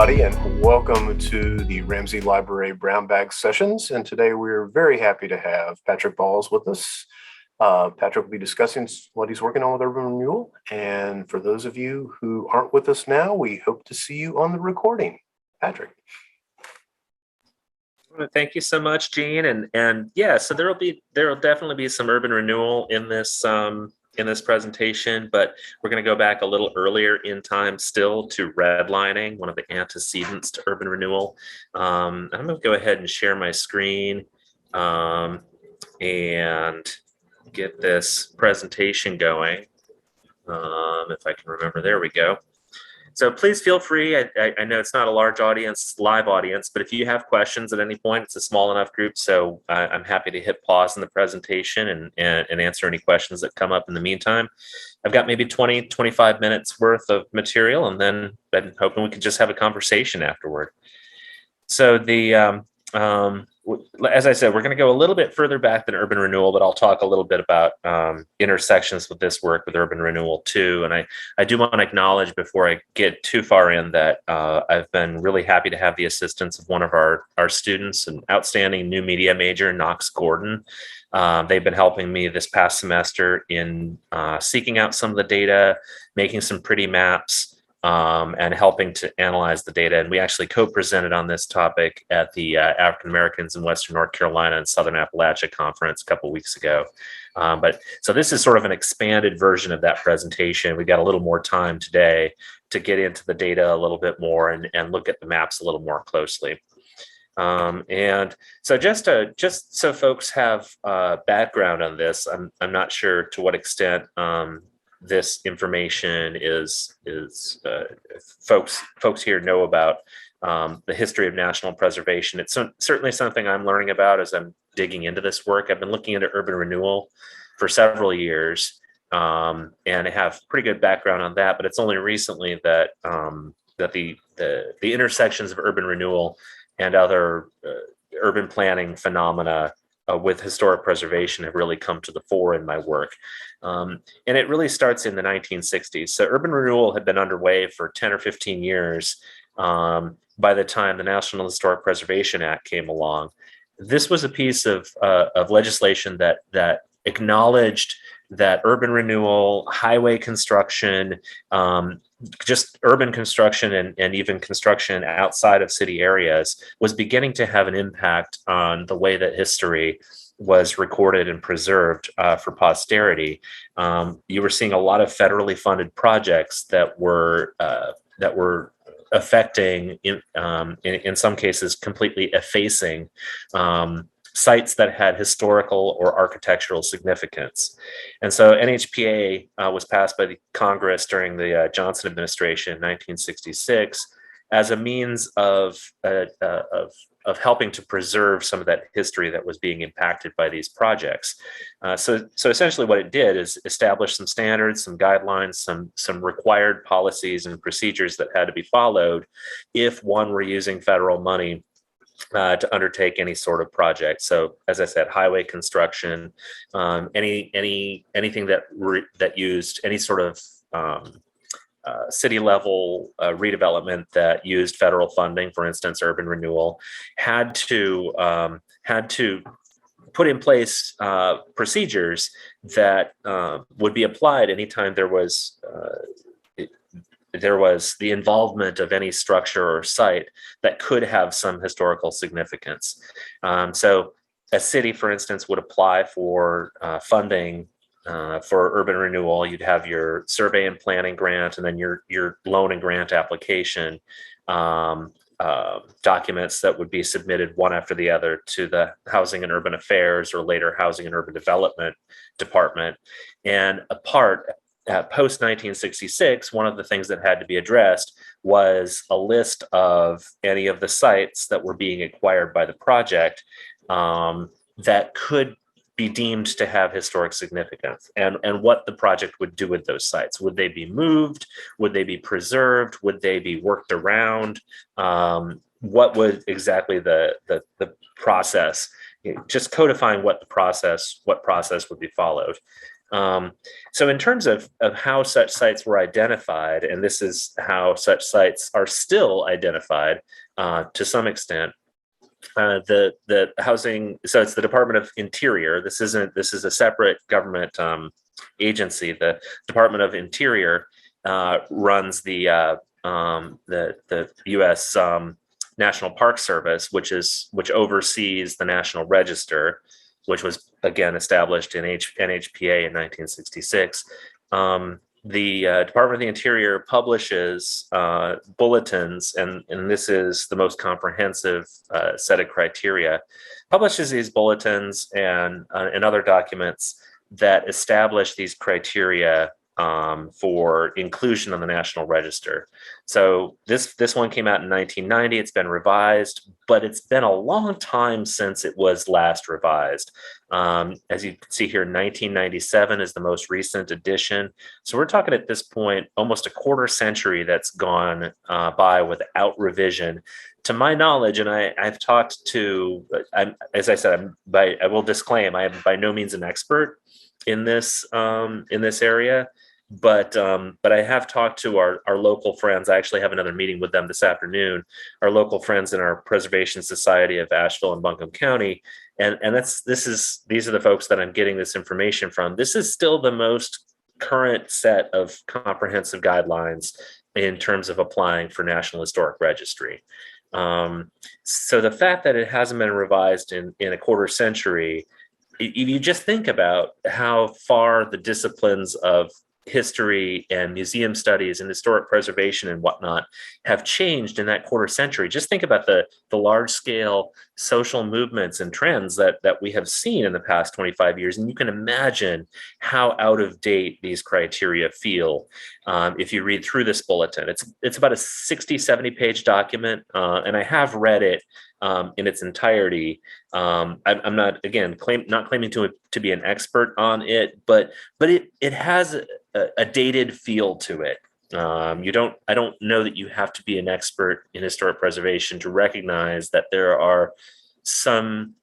everybody, and welcome to the Ramsey Library Brown Bag Sessions. And today we're very happy to have Patrick Balls with us. Patrick will be discussing what he's working on with Urban Renewal. And for those of you who aren't with us now, we hope to see you on the recording. Patrick. Thank you so much, Gene. And yeah, so there'll definitely be some urban renewal in this presentation, but we're going to go back a little earlier in time still to redlining, one of the antecedents to urban renewal. I'm going to go ahead and share my screen and get this presentation going. If I can remember, there we go. So please feel free. I know it's not a large audience, live audience, but if you have questions at any point, it's a small enough group. So I'm happy to hit pause in the presentation and answer any questions that come up in the meantime. I've got maybe 20, 25 minutes worth of material, and then I'm hoping we can just have a conversation afterward. So as I said, we're going to go a little bit further back than urban renewal, but I'll talk a little bit about intersections with this work with urban renewal too. And I do want to acknowledge before I get too far in that I've been really happy to have the assistance of one of our students, an outstanding new media major, Knox Gordon. They've been helping me this past semester in seeking out some of the data, making some pretty maps, and helping to analyze the data. And we actually co-presented on this topic at the African Americans in Western North Carolina and Southern Appalachia conference a couple of weeks ago. So this is sort of an expanded version of that presentation. We got a little more time today to get into the data a little bit more and look at the maps a little more closely. And so just so folks have background on this, I'm not sure to what extent this information is folks here know about the history of national preservation. It's certainly something I'm learning about as I'm digging into this work. I've been looking into urban renewal for several years, and I have pretty good background on that. But it's only recently that the intersections of urban renewal and other urban planning phenomena with historic preservation have really come to the fore in my work. And it really starts in the 1960s. So urban renewal had been underway for 10 or 15 years by the time the National Historic Preservation Act came along. This was a piece of legislation that acknowledged that urban renewal, highway construction, just urban construction and even construction outside of city areas was beginning to have an impact on the way that history was recorded and preserved for posterity. You were seeing a lot of federally funded projects that were affecting, in some cases, completely effacing sites that had historical or architectural significance. And so NHPA was passed by the Congress during the Johnson administration in 1966 as a means of helping to preserve some of that history that was being impacted by these projects. So essentially what it did is establish some standards, some guidelines, some required policies and procedures that had to be followed if one were using federal money to undertake any sort of project. So, as I said, highway construction, anything that used any sort of city level redevelopment that used federal funding, for instance, urban renewal, had to put in place procedures that would be applied anytime there was the involvement of any structure or site that could have some historical significance. So a city, for instance, would apply for funding for urban renewal. You'd have your survey and planning grant, and then your loan and grant application documents that would be submitted one after the other to the Housing and Urban Affairs or later Housing and Urban Development Department. And post 1966, one of the things that had to be addressed was a list of any of the sites that were being acquired by the project that could be deemed to have historic significance, and what the project would do with those sites. Would they be moved? Would they be preserved? Would they be worked around? What would exactly the process, just codifying what process would be followed. So in terms of how such sites were identified, and this is how such sites are still identified to some extent, the housing, so it's the Department of Interior. This is a separate government agency. The Department of Interior runs the U.S. National Park Service, which oversees the National Register, which was again established in NHPA in 1966. The Department of the Interior publishes bulletins, and this is the most comprehensive set of criteria, publishes these bulletins and other documents that establish these criteria for inclusion on the National Register. So this one came out in 1990. It's been revised, but it's been a long time since it was last revised. As you can see here, 1997 is the most recent edition. So we're talking at this point almost a quarter century that's gone by without revision. To my knowledge, and I've talked to, as I said, I will disclaim, I am by no means an expert in this area. But I have talked to our local friends. I actually have another meeting with them this afternoon. Our local friends in our Preservation Society of Asheville and Buncombe County, and these are the folks that I'm getting this information from. This is still the most current set of comprehensive guidelines in terms of applying for National Historic Registry. So the fact that it hasn't been revised in a quarter century, if you just think about how far the disciplines of history and museum studies and historic preservation and whatnot have changed in that quarter century. Just think about the large scale social movements and trends that we have seen in the past 25 years. And you can imagine how out of date these criteria feel if you read through this bulletin. It's about a 60, 70 page document, and I have read it in its entirety. I'm not, again, not claiming to be an expert on it, but it has a dated feel to it. I don't know that you have to be an expert in historic preservation to recognize that there are some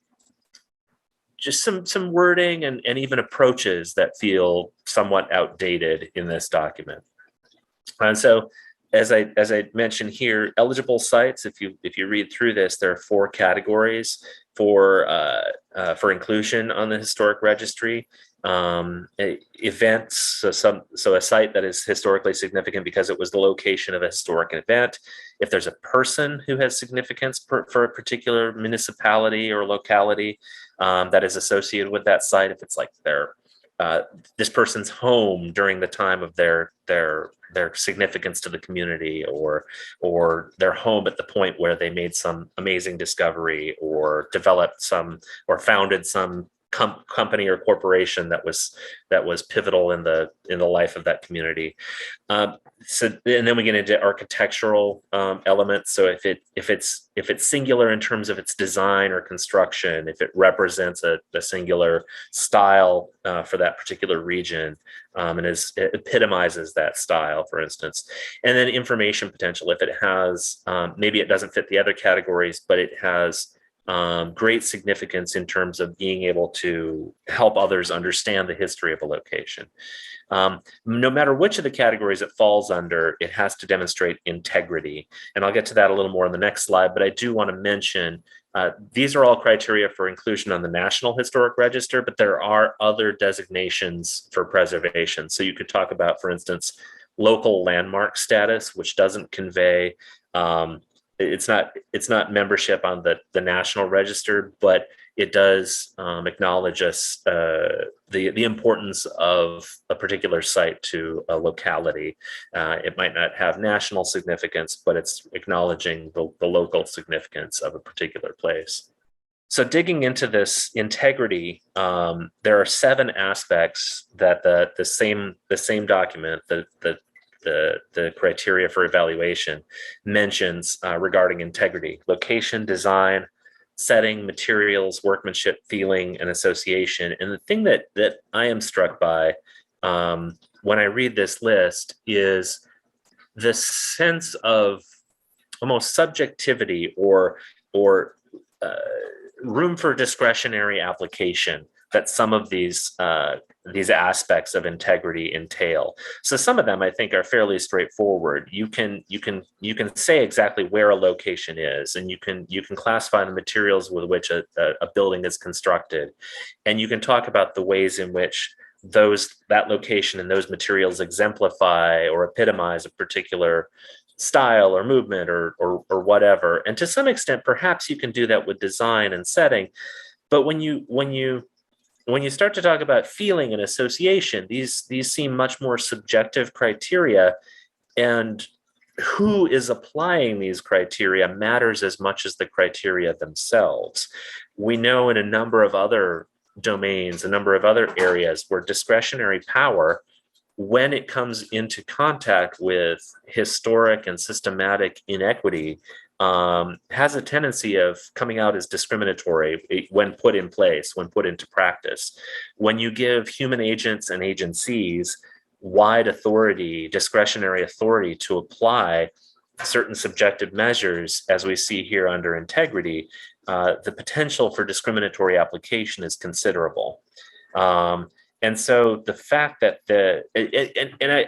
wording and even approaches that feel somewhat outdated in this document. And so, as I mentioned here, eligible sites, if you read through this, there are 4 categories for inclusion on the historic registry. Events, so a site that is historically significant because it was the location of a historic event. If there's a person who has significance for a particular municipality or locality that is associated with that site, if it's like this person's home during the time of their significance to the community, or their home at the point where they made some amazing discovery or developed some or founded some company or corporation that was pivotal in the life of that community. So and then we get into architectural elements. So if it's singular in terms of its design or construction, if it represents a singular style for that particular region, and it epitomizes that style, for instance. And then information potential, if it has, maybe it doesn't fit the other categories, but it has great significance in terms of being able to help others understand the history of a location. No matter which of the categories it falls under, it has to demonstrate integrity. And I'll get to that a little more in the next slide, but I do want to mention these are all criteria for inclusion on the National Historic Register, but there are other designations for preservation. So you could talk about, for instance, local landmark status, which doesn't convey it's not membership on the National Register, but it does acknowledge us the importance of a particular site to a locality. It might not have national significance, but it's acknowledging the local significance of a particular place. So digging into this integrity, there are 7 aspects that the same document, the criteria for evaluation mentions regarding integrity: location, design, setting, materials, workmanship, feeling, and association. And the thing that I am struck by when I read this list is the sense of almost subjectivity or room for discretionary application that some of these these aspects of integrity entail. So some of them I think are fairly straightforward. You can say exactly where a location is, and you can classify the materials with which a building is constructed, and you can talk about the ways in which that location and those materials exemplify or epitomize a particular style or movement or whatever. And to some extent, perhaps you can do that with design and setting. But when you start to talk about feeling and association, these seem much more subjective criteria, and who is applying these criteria matters as much as the criteria themselves. We know in a number of other domains, a number of other areas where discretionary power, when it comes into contact with historic and systematic inequity, has a tendency of coming out as discriminatory when put in place, when put into practice. When you give human agents and agencies wide authority, discretionary authority to apply certain subjective measures, as we see here under integrity, the potential for discriminatory application is considerable. And so the fact that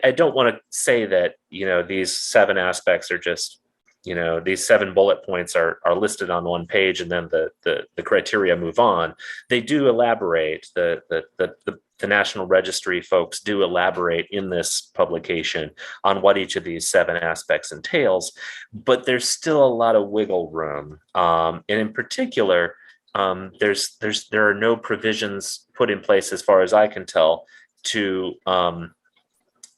I don't want to say that, these 7 aspects are just, these 7 bullet points are listed on one page and then the criteria move on. They do elaborate. The National Registry folks do elaborate in this publication on what each of these 7 aspects entails, but there's still a lot of wiggle room. And in particular, there are no provisions put in place, as far as I can tell, to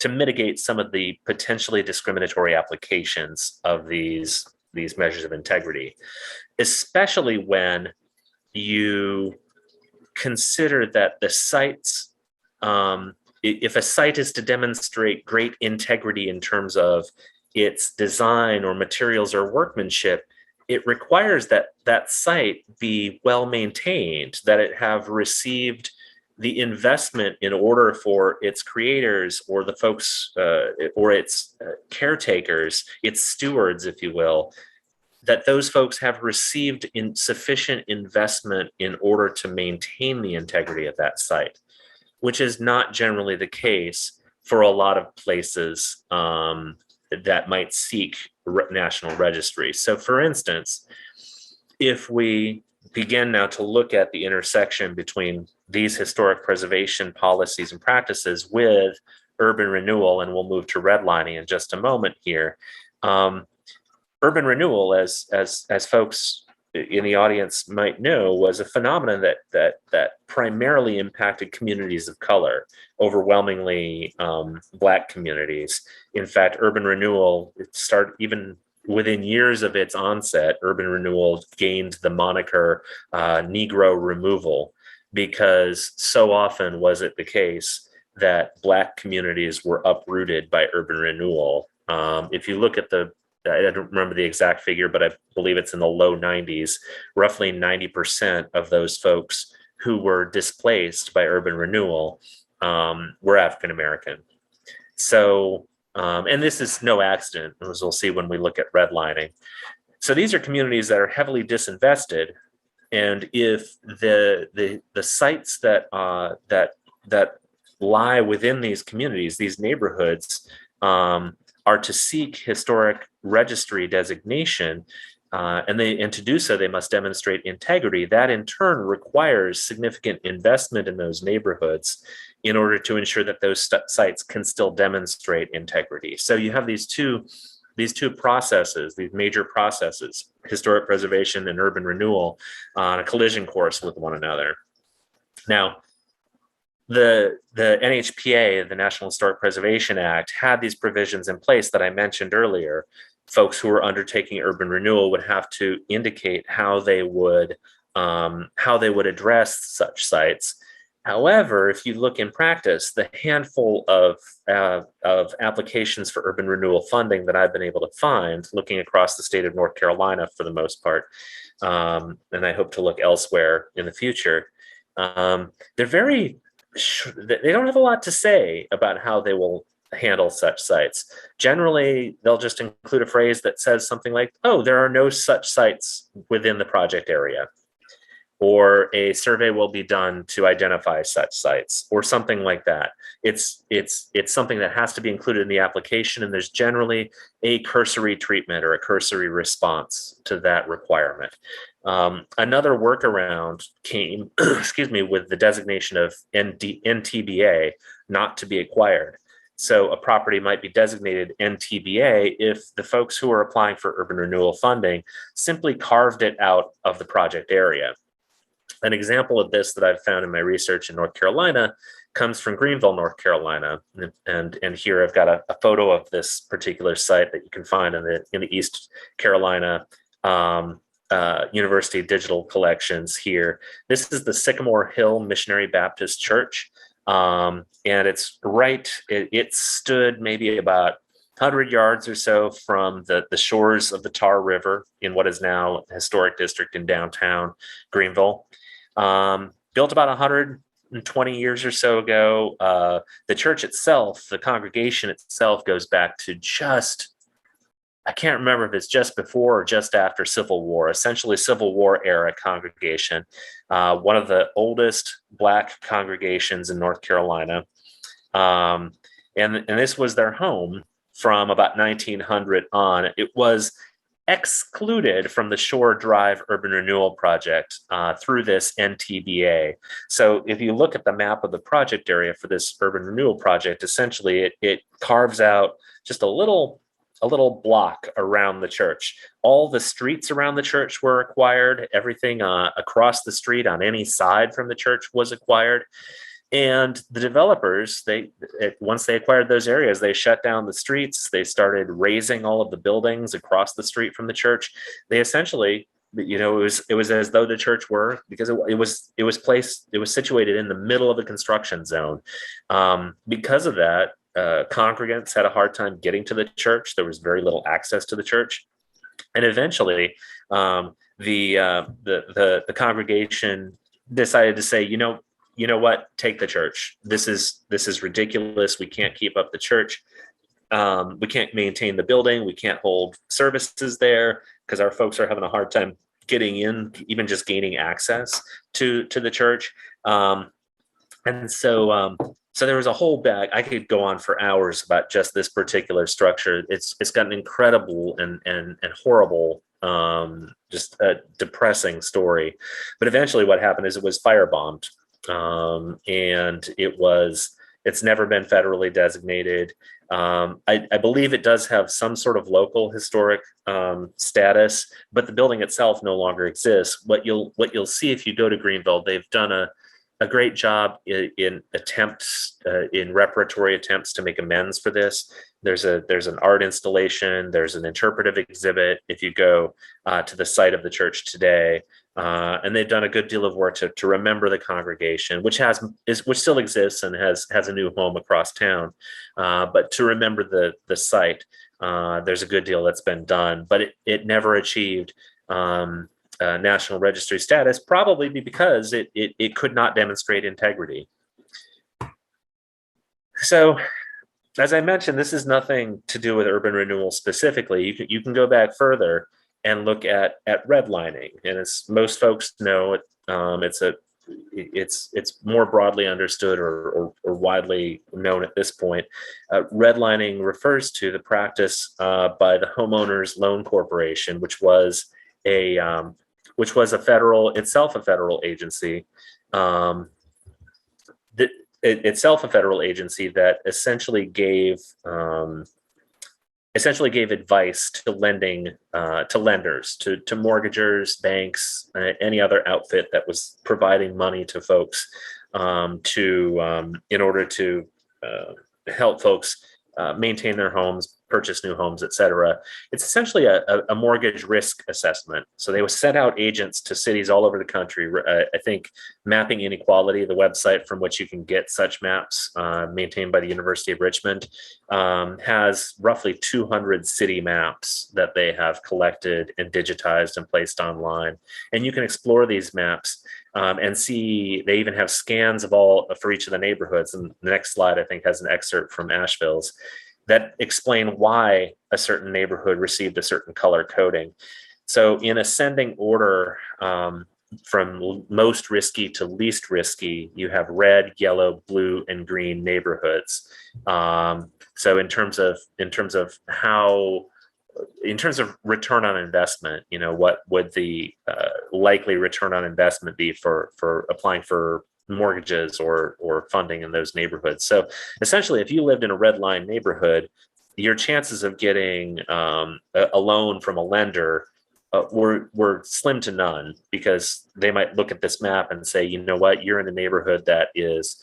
mitigate some of the potentially discriminatory applications of these measures of integrity, especially when you consider that the sites, if a site is to demonstrate great integrity in terms of its design or materials or workmanship, it requires that that site be well maintained, that it have received the investment in order for its creators or the folks or its caretakers, its stewards, if you will, that those folks have received sufficient investment in order to maintain the integrity of that site, which is not generally the case for a lot of places that might seek national registry. So for instance, if we begin now to look at the intersection between these historic preservation policies and practices with urban renewal, and we'll move to redlining in just a moment here. Urban renewal, as folks in the audience might know, was a phenomenon that primarily impacted communities of color, overwhelmingly Black communities. In fact, urban renewal, it started even within years of its onset. Urban renewal gained the moniker Negro removal, because so often was it the case that Black communities were uprooted by urban renewal. If you look at I don't remember the exact figure, but I believe it's in the low 90s. Roughly 90% of those folks who were displaced by urban renewal were African American. So, and this is no accident, as we'll see when we look at redlining. So these are communities that are heavily disinvested, and if the sites that lie within these communities, these neighborhoods, are to seek historic registry designation, and to do so, they must demonstrate integrity. That in turn requires significant investment in those neighborhoods in order to ensure that those sites can still demonstrate integrity. So you have these two processes, these major processes, historic preservation and urban renewal, on a collision course with one another. Now, the NHPA, the National Historic Preservation Act, had these provisions in place that I mentioned earlier. Folks who were undertaking urban renewal would have to indicate how they would address such sites. However, if you look in practice, the handful of applications for urban renewal funding that I've been able to find, looking across the state of North Carolina for the most part, and I hope to look elsewhere in the future, they don't have a lot to say about how they will handle such sites. Generally, they'll just include a phrase that says something like, "Oh, there are no such sites within the project area." or a survey will be done to identify such sites, or something like that. It's something that has to be included in the application, and there's generally a cursory treatment or a cursory response to that requirement. Another workaround came, excuse me, with the designation of NTBA, not to be acquired. So a property might be designated NTBA if the folks who are applying for urban renewal funding simply carved it out of the project area. An example of this that I've found in my research in North Carolina comes from Greenville, North Carolina. And here I've got a photo of this particular site that you can find in the East Carolina University Digital Collections here. This is the Sycamore Hill Missionary Baptist Church. And it's right, it stood maybe about 100 yards or so from the shores of the Tar River in what is now a historic district in downtown Greenville. Built about 120 years or so ago. The church itself, the congregation itself, goes back to I can't remember if it's just before or just after Civil War, essentially Civil War era congregation, one of the oldest Black congregations in North Carolina. And this was their home from about 1900 on. It was excluded from the Shore Drive Urban Renewal Project through this NTBA. So if you look at the map of the project area for this urban renewal project, essentially it carves out just a little block around the church. All the streets around the church were acquired. Everything across the street on any side from the church was acquired. And the developers, once they acquired those areas, they shut down the streets. They started raising all of the buildings across the street from the church. They essentially, it was as though the church were, because it was situated in the middle of a construction zone. Because of that, congregants had a hard time getting to the church. There was very little access to the church, and eventually, the congregation decided to say, you know what, take the church. This is ridiculous. We can't keep up the church. We can't maintain the building. We can't hold services there because our folks are having a hard time getting in, even just gaining access to the church. So there was a whole bag. I could go on for hours about just this particular structure. It's got an incredible and horrible, just a depressing story. But eventually what happened is it was firebombed. And it's never been federally designated. I believe it does have some sort of local historic status, but the building itself no longer exists. What you'll see if you go to Greenville, they've done a great job in reparatory attempts to make amends for this. There's an art installation, there's an interpretive exhibit if you go to the site of the church today. And they've done a good deal of work to remember the congregation, which still exists and has a new home across town. But to remember the site, there's a good deal that's been done, but it never achieved National Registry status, probably because it could not demonstrate integrity. So, as I mentioned, this is nothing to do with urban renewal specifically. You can go back further and look at redlining, and as most folks know, it's more broadly understood or widely known at this point. Redlining refers to the practice by the Homeowners Loan Corporation, which was a federal agency, itself a federal agency that essentially gave advice to lenders, to mortgagers, banks, any other outfit that was providing money to folks in order to help folks maintain their homes, purchase new homes, et cetera. It's essentially a mortgage risk assessment. So they would send out agents to cities all over the country. I think Mapping Inequality, the website from which you can get such maps, maintained by the University of Richmond, has roughly 200 city maps that they have collected and digitized and placed online. And you can explore these maps and see, they even have scans for each of the neighborhoods. And the next slide, I think, has an excerpt from Asheville's that explain why a certain neighborhood received a certain color coding. So in ascending order, from most risky to least risky, you have red, yellow, blue, and green neighborhoods. So in terms of return on investment, what would the likely return on investment be for applying for mortgages or funding in those neighborhoods? So essentially, if you lived in a red line neighborhood, your chances of getting a loan from a lender were slim to none, because they might look at this map and say, you know what, you're in a neighborhood that is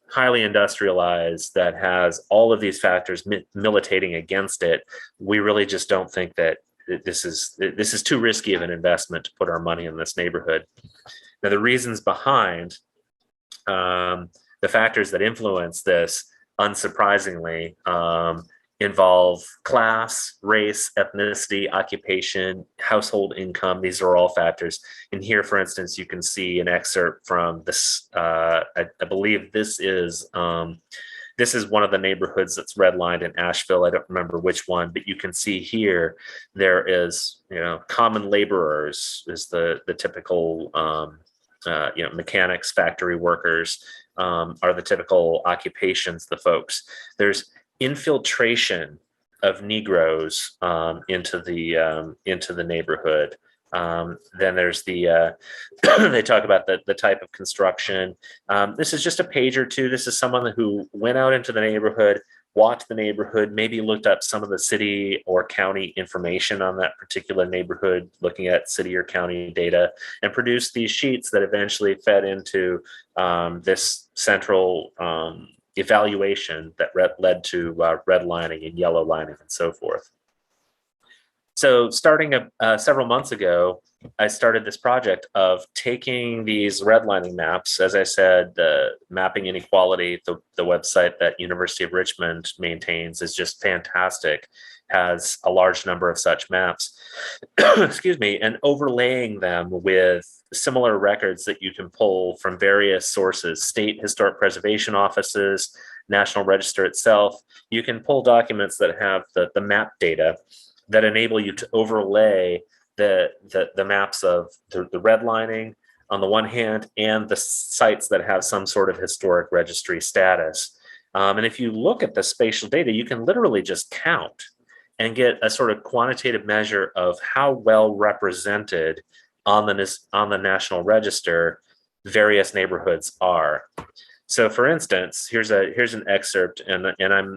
highly industrialized, that has all of these factors militating against it. We really just don't think that this is too risky of an investment to put our money in this neighborhood. Now, the reasons behind the factors that influence this, unsurprisingly, involve class, race, ethnicity, occupation, household income. These are all factors. And here, for instance, you can see an excerpt from this. I believe this is one of the neighborhoods that's redlined in Asheville. I don't remember which one, but you can see here there is, common laborers is the typical, mechanics, factory workers are the typical occupations. The folks, there's infiltration of Negroes into the neighborhood. Then there's the they talk about the type of construction. This is just a page or two. This is someone who went out into the neighborhood, walked the neighborhood, maybe looked up some of the city or county information on that particular neighborhood, looking at city or county data, and produced these sheets that eventually fed into this central evaluation that led to redlining and yellow lining and so forth. So starting several months ago, I started this project of taking these redlining maps. As I said, Mapping Inequality, the website that University of Richmond maintains, is just fantastic, has a large number of such maps, excuse me, and overlaying them with similar records that you can pull from various sources, state historic preservation offices, National Register itself. You can pull documents that have the map data that enable you to overlay the maps of the redlining on the one hand, and the sites that have some sort of historic registry status. And if you look at the spatial data, you can literally just count and get a sort of quantitative measure of how well represented on the National Register various neighborhoods are. So, for instance, here's an excerpt, and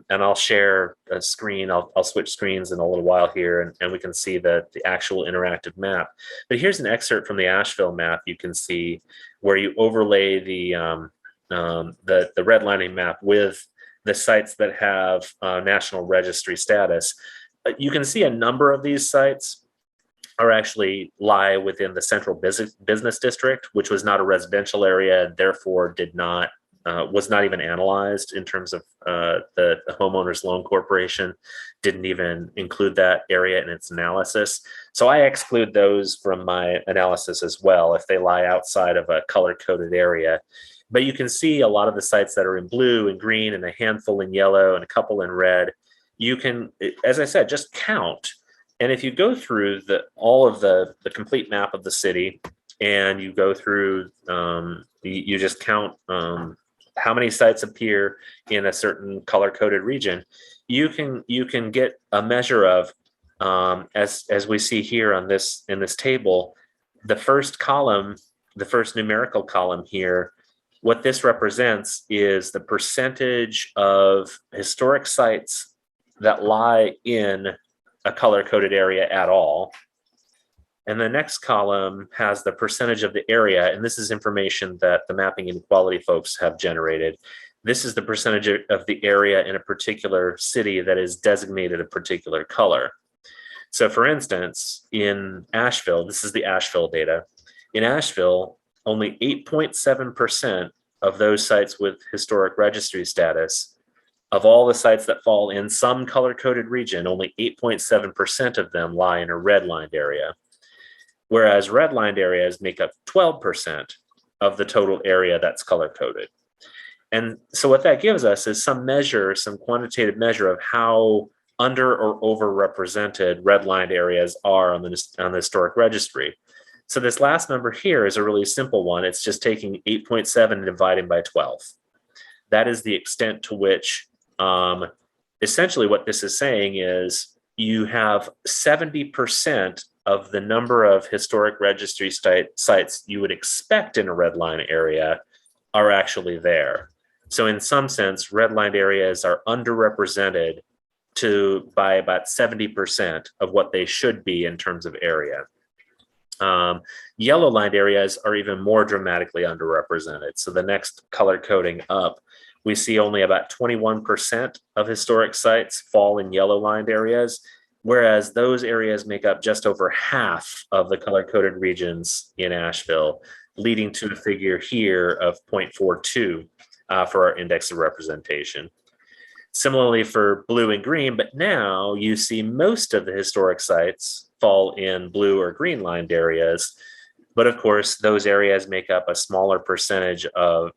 I'll share a screen. I'll switch screens in a little while here, and we can see the actual interactive map. But here's an excerpt from the Asheville map. You can see where you overlay the redlining map with the sites that have National Registry status. You can see a number of these sites are actually lie within the central business district, which was not a residential area, and therefore was not even analyzed in terms of the Homeowners Loan Corporation didn't even include that area in its analysis. So I exclude those from my analysis as well if they lie outside of a color-coded area. But you can see a lot of the sites that are in blue and green, and a handful in yellow and a couple in red. You can, as I said, just count. And if you go through all of the complete map of the city, and you go through, you just count how many sites appear in a certain color-coded region, you can get a measure of, as we see here in this table, the first column, the first numerical column here. What this represents is the percentage of historic sites that lie in a color-coded area at all. And the next column has the percentage of the area, and this is information that the Mapping Inequality folks have generated. This is the percentage of the area in a particular city that is designated a particular color. So for instance, in Asheville, this is the Asheville data. In Asheville, only 8.7% of those sites with historic registry status, of all the sites that fall in some color-coded region, only 8.7% of them lie in a redlined area. Whereas redlined areas make up 12% of the total area that's color-coded. And so what that gives us is some quantitative measure of how under or overrepresented redlined areas are on the historic registry. So this last number here is a really simple one. It's just taking 8.7 and dividing by 12. That is the extent to which essentially what this is saying is you have 70% of the number of historic registry sites you would expect in a redline area are actually there. So in some sense, redlined areas are underrepresented by about 70% of what they should be in terms of area. Yellow lined areas are even more dramatically underrepresented. So the next color coding up, we see only about 21% of historic sites fall in yellow lined areas, whereas those areas make up just over half of the color coded regions in Asheville, leading to a figure here of 0.42 for our index of representation. Similarly for blue and green, but now you see most of the historic sites fall in blue or green lined areas. But of course, those areas make up a smaller percentage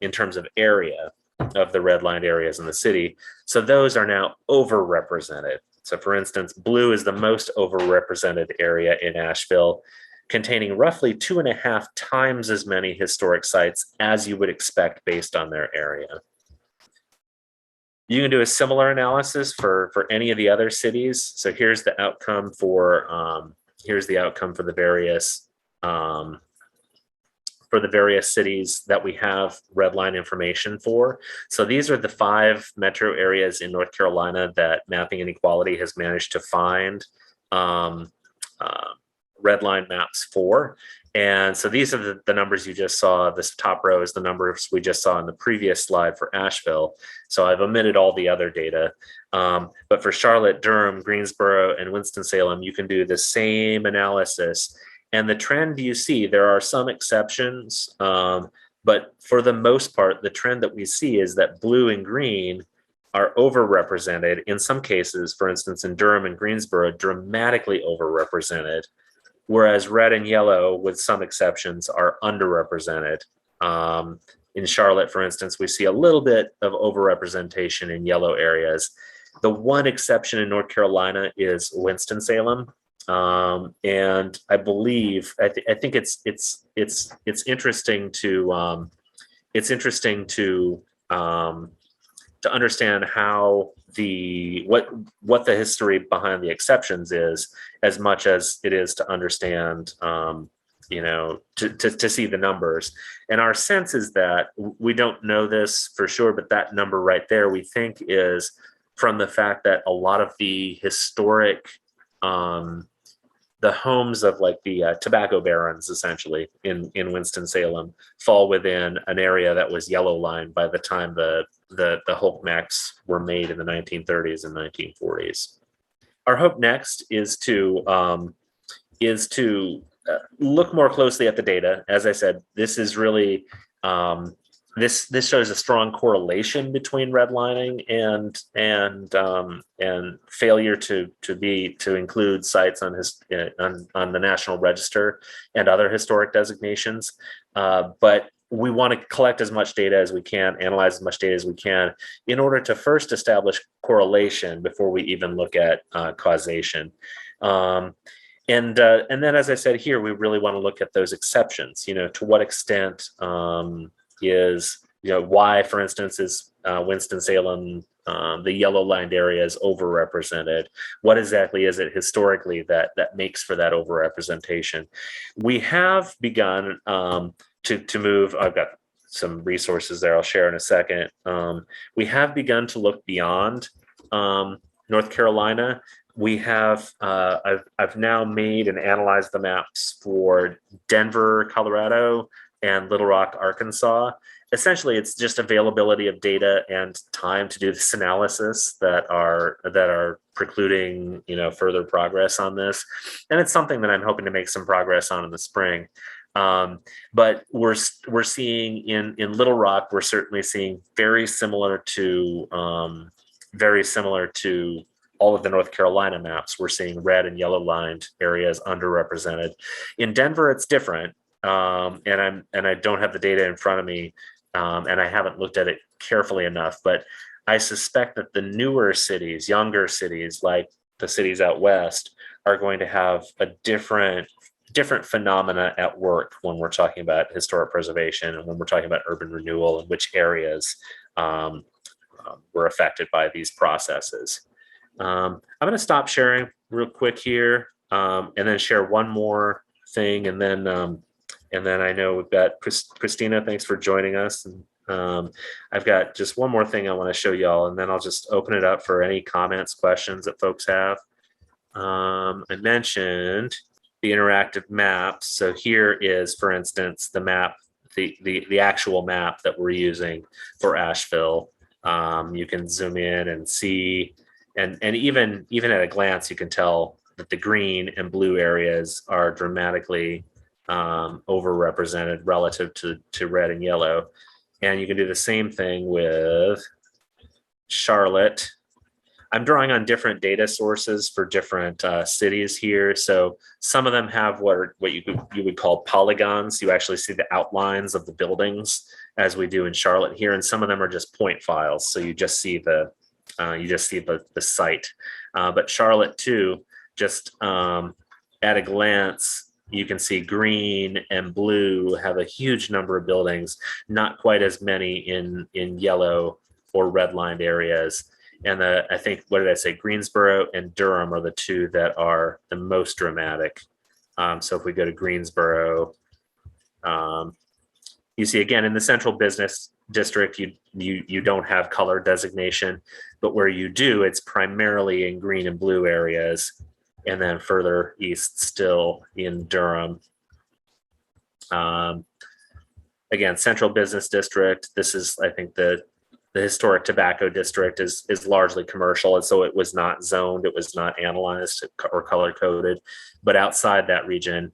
in terms of area of the redlined areas in the city. So those are now overrepresented. So for instance, blue is the most overrepresented area in Asheville, containing roughly 2.5 times as many historic sites as you would expect based on their area. You can do a similar analysis for any of the other cities. So here's the outcome for the various cities that we have redline information for. So these are the 5 metro areas in North Carolina that Mapping Inequality has managed to find redline maps for. And so these are the numbers you just saw. This top row is the numbers we just saw in the previous slide for Asheville. So I've omitted all the other data. But for Charlotte, Durham, Greensboro, and Winston-Salem, you can do the same analysis. And the trend you see, there are some exceptions, but for the most part, the trend that we see is that blue and green are overrepresented. In some cases, for instance, in Durham and Greensboro, dramatically overrepresented, whereas red and yellow, with some exceptions, are underrepresented. In Charlotte, for instance, we see a little bit of overrepresentation in yellow areas. The one exception in North Carolina is Winston-Salem. And I believe I think it's interesting to understand how what the history behind the exceptions is, as much as it is to understand to see the numbers. And our sense is that we don't know this for sure, but that number right there we think is from the fact that a lot of the historic the homes of like the tobacco barons, essentially in Winston-Salem, fall within an area that was yellow lined by the time the Hulk maps were made in the 1930s and 1940s. Our hope next is to look more closely at the data. As I said, this is really this shows a strong correlation between redlining and failure to include sites on the National Register and other historic designations. But we want to collect as much data as we can, analyze as much data as we can, in order to first establish correlation before we even look at causation. And then, as I said here, we really want to look at those exceptions. To what extent is why, for instance, is Winston-Salem, the yellow lined area is overrepresented? What exactly is it historically that makes for that overrepresentation? We have begun to move. I've got some resources there I'll share in a second. We have begun to look beyond North Carolina. We have I've now made and analyzed the maps for Denver, Colorado, and Little Rock, Arkansas. Essentially, it's just availability of data and time to do this analysis that are precluding further progress on this. And it's something that I'm hoping to make some progress on in the spring. But we're seeing in Little Rock, we're certainly seeing very similar to all of the North Carolina maps. We're seeing red and yellow lined areas underrepresented. In Denver, it's different. And I don't have the data in front of me, and I haven't looked at it carefully enough, but I suspect that the newer cities, younger cities, like the cities out west, are going to have a different different phenomena at work when we're talking about historic preservation and when we're talking about urban renewal and which areas um, were affected by these processes. I'm going to stop sharing real quick here and then share one more thing, and then I know we've got Christina. Thanks for joining us. And I've got just one more thing I want to show y'all, and then I'll just open it up for any comments, questions that folks have. I mentioned the interactive maps. So here is, for instance, the map, the actual map that we're using for Asheville. You can zoom in and see, and even at a glance, you can tell that the green and blue areas are dramatically overrepresented relative to red and yellow. And you can do the same thing with Charlotte. I'm drawing on different data sources for different cities here. So some of them have what you would call polygons. You actually see the outlines of the buildings as we do in Charlotte here, and some of them are just point files. So you just see the site. But Charlotte too, just at a glance, you can see green and blue have a huge number of buildings, not quite as many in yellow or redlined areas. And I think, what did I say? Greensboro and Durham are the two that are the most dramatic. So if we go to Greensboro, you see again in the central business district, you don't have color designation, but where you do, it's primarily in green and blue areas, and then further east still in Durham. Again, central business district. This is, I think, the historic tobacco district is largely commercial, and so it was not zoned, it was not analyzed or color coded. But outside that region,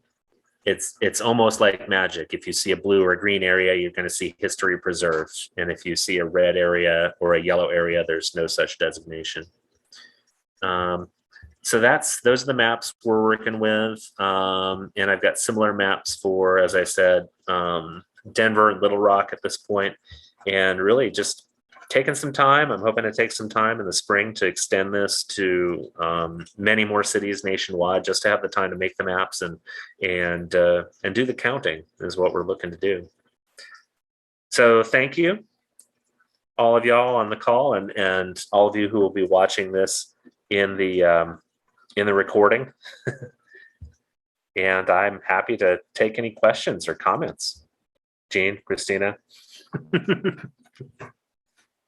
it's almost like magic. If you see a blue or a green area, you're going to see history preserved, and if you see a red area or a yellow area, there's no such designation. So those are the maps we're working with, and I've got similar maps for, as I said, Denver and Little Rock at this point, and really just taking some time. I'm hoping to take some time in the spring to extend this to many more cities nationwide, just to have the time to make the maps and do the counting is what we're looking to do. So thank you, all of y'all on the call, and all of you who will be watching this in the recording. And I'm happy to take any questions or comments. Jean, Christina.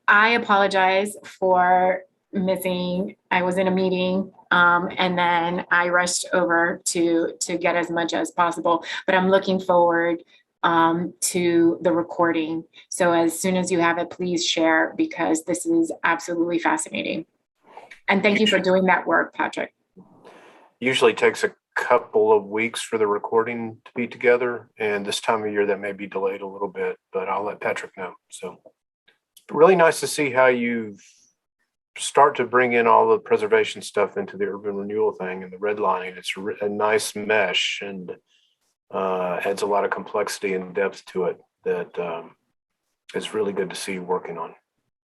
I apologize for missing. I was in a meeting and then I rushed over to get as much as possible, but I'm looking forward to the recording. So as soon as you have it, please share, because this is absolutely fascinating. And thank you for doing that work, Patrick. Usually takes a couple of weeks for the recording to be together, and this time of year that may be delayed a little bit, but I'll let Patrick know. So really nice to see how you start to bring in all the preservation stuff into the urban renewal thing and the redlining. It's a nice mesh, and adds a lot of complexity and depth to it that is really good to see you working on.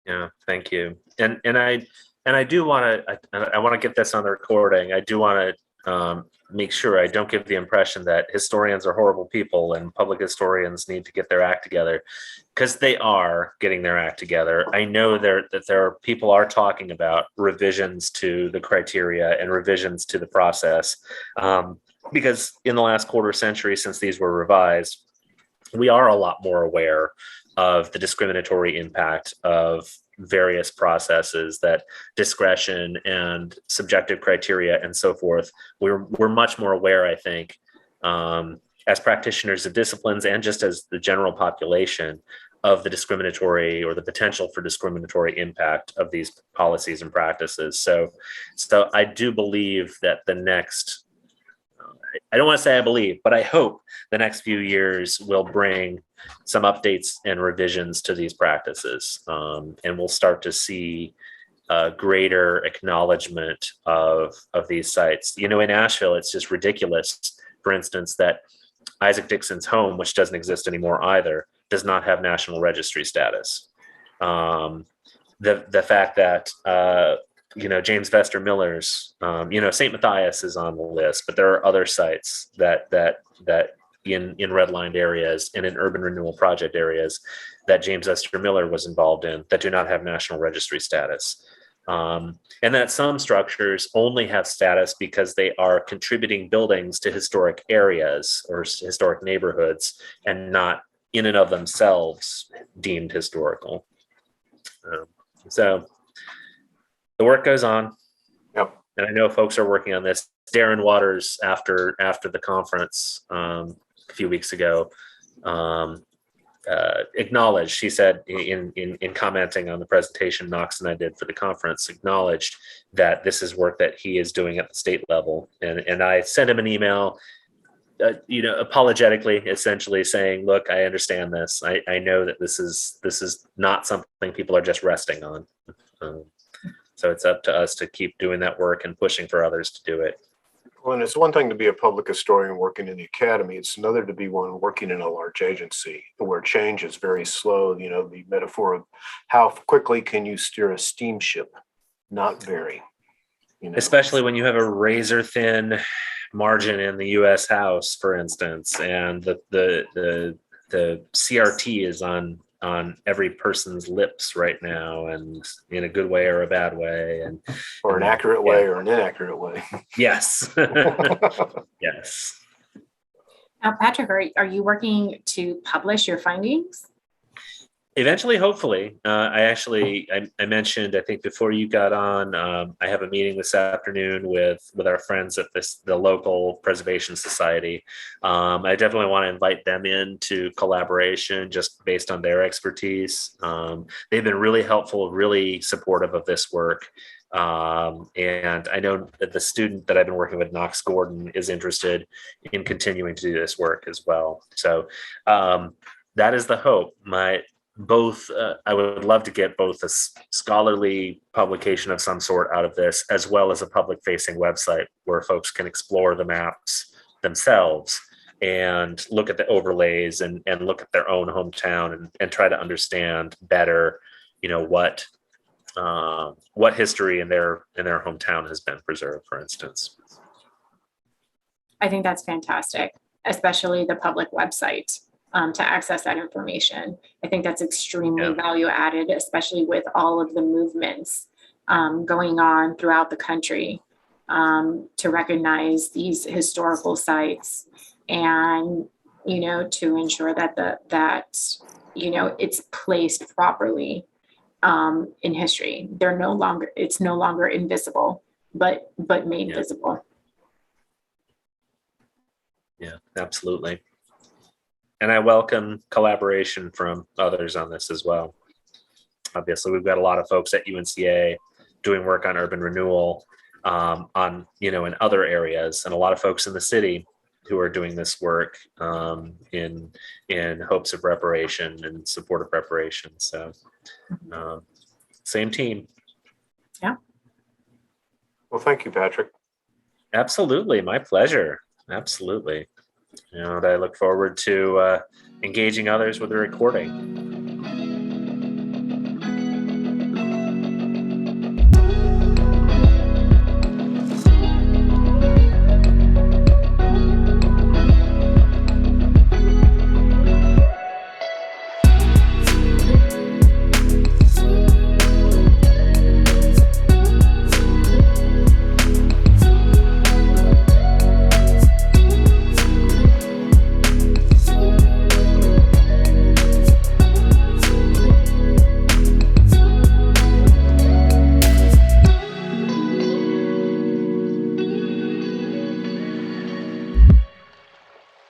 Yeah, thank you. And I do want to get this on the recording. I do want to make sure I don't give the impression that historians are horrible people and public historians need to get their act together, because they are getting their act together. I know that there are people are talking about revisions to the criteria and revisions to the process, because in the last quarter century since these were revised, we are a lot more aware of the discriminatory impact of various processes, that discretion and subjective criteria and so forth. We're much more aware, I think, as practitioners of disciplines and just as the general population, of the discriminatory or the potential for discriminatory impact of these policies and practices. So I do believe that the next, I don't want to say I believe, but I hope the next few years will bring some updates and revisions to these practices. And we'll start to see greater acknowledgement of these sites. You know, in Asheville, it's just ridiculous, for instance, that Isaac Dixon's home, which doesn't exist anymore either, does not have National Registry status. The fact that James Vester Miller's, St. Matthias is on the list, but there are other sites that in redlined areas and in urban renewal project areas that James Vester Miller was involved in that do not have National Registry status. And that some structures only have status because they are contributing buildings to historic areas or historic neighborhoods and not in and of themselves deemed historical. So the work goes on. Yep. And I know folks are working on this. Darren Waters, after the conference a few weeks ago, acknowledged, she said in commenting on the presentation Knox and I did for the conference, acknowledged that this is work that he is doing at the state level. And I sent him an email, apologetically, essentially saying, look, I understand this. I know that this is not something people are just resting on. So it's up to us to keep doing that work and pushing for others to do it. Well, and it's one thing to be a public historian working in the academy. It's another to be one working in a large agency where change is very slow. The metaphor of how quickly can you steer a steamship? Not very. Especially when you have a razor thin margin in the U.S. House, for instance, and the CRT is on every person's lips right now, and in a good way or a bad way, or an accurate way or an inaccurate way. Yes. Yes. Now, Patrick, are you working to publish your findings? Eventually, hopefully. I mentioned, I think before you got on, I have a meeting this afternoon with our friends at the local preservation society. I definitely want to invite them into collaboration just based on their expertise. They've been really helpful, really supportive of this work. And I know that the student that I've been working with, Knox Gordon, is interested in continuing to do this work as well. So that is the hope. I would love to get both a scholarly publication of some sort out of this, as well as a public-facing website where folks can explore the maps themselves and look at the overlays and look at their own hometown and try to understand better, what history in their hometown has been preserved, for instance. I think that's fantastic, especially the public website. To access that information. I think that's extremely value added, especially with all of the movements going on throughout the country to recognize these historical sites and, to ensure that it's placed properly in history. It's no longer invisible, but made visible. Yeah, absolutely. And I welcome collaboration from others on this as well. Obviously, we've got a lot of folks at UNCA doing work on urban renewal in other areas, and a lot of folks in the city who are doing this work in hopes of reparation and support of reparation. So same team. Yeah. Well, thank you, Patrick. Absolutely. My pleasure. Absolutely. I look forward to engaging others with the recording.